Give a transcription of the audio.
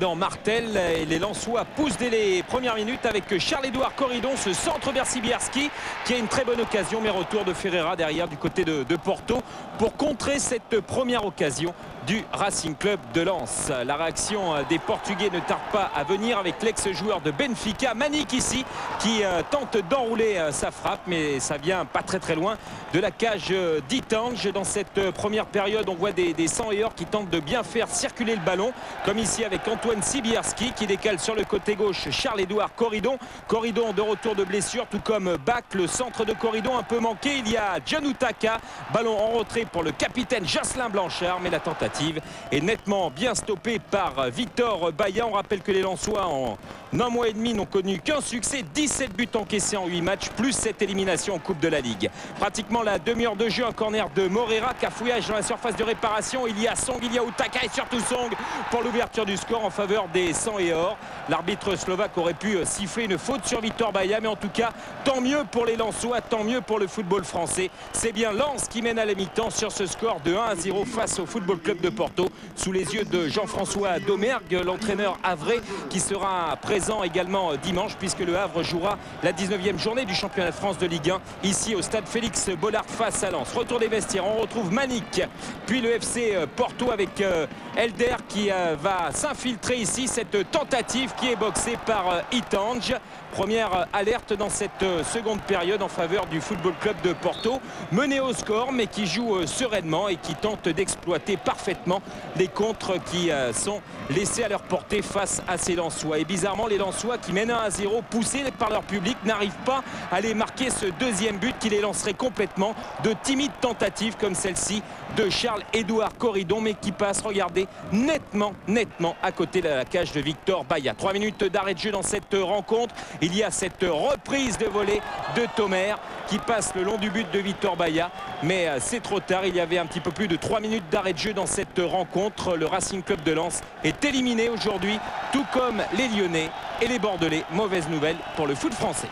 Dans Martel, et les Lensois poussent dès les premières minutes avec Charles-Édouard Corridon, ce centre vers Sibierski qui a une très bonne occasion, mais retour de Ferreira derrière du côté de Porto pour contrer cette première occasion du Racing Club de Lens. La réaction des Portugais ne tarde pas à venir avec l'ex-joueur de Benfica, Manique ici, qui tente d'enrouler sa frappe, mais ça vient pas très loin de la cage d'Itange. Dans cette première période, on voit des sang-et-or qui tentent de bien faire circuler le ballon, comme ici avec Antoine Sibierski qui décale sur le côté gauche Charles-Édouard Corridon. Corridon de retour de blessure, tout comme Bach. Le centre de Corridon un peu manqué. Il y a Giannoutaka, ballon en retrait pour le capitaine Jocelyn Blanchard, mais la tentative est nettement bien stoppée par Victor Baillat. On rappelle que les Lensois en un mois et demi n'ont connu qu'un succès, 17 buts encaissés en 8 matchs, plus cette élimination en Coupe de la Ligue. Pratiquement la demi-heure de jeu, un corner de Morera, cafouillage dans la surface de réparation. Il y a Song, il y a Outaka et surtout Song pour l'ouverture du score en faveur des sang et or. L'arbitre slovaque aurait pu siffler une faute sur Victor Baillat, mais en tout cas, tant mieux pour les Lensois, tant mieux pour le football français. C'est bien Lens qui mène à la mi-temps sur ce score de 1-0 face au Football Club de Porto, sous les yeux de Jean-François Domergue, l'entraîneur havrais, qui sera présent également dimanche, puisque le Havre jouera la 19e journée du championnat de France de Ligue 1 ici au stade Félix Bollard face à Lens. Retour des vestiaires, on retrouve Manique, puis le FC Porto avec Elder qui va s'infiltrer ici. Cette tentative qui est boxée par Itange. Première alerte dans cette seconde période en faveur du Football Club de Porto, mené au score mais qui joue sereinement et qui tente d'exploiter parfaitement les contres qui sont laissés à leur portée face à ces Lensois. Et bizarrement, les Lensois qui mènent 1-0, poussés par leur public, n'arrivent pas à aller marquer ce deuxième but qui les lancerait complètement. De timides tentatives comme celle-ci de Charles-Édouard Corridon, mais qui passe, regardez, nettement à côté de la cage de Victor Baillat. 3 minutes d'arrêt de jeu dans cette rencontre. Il y a cette reprise de volée de Thomer qui passe le long du but de Victor Baillat, mais c'est trop tard. Il y avait un petit peu plus de 3 minutes d'arrêt de jeu dans cette rencontre. Le Racing Club de Lens est éliminé aujourd'hui, tout comme les Lyonnais et les Bordelais. Mauvaise nouvelle pour le foot français.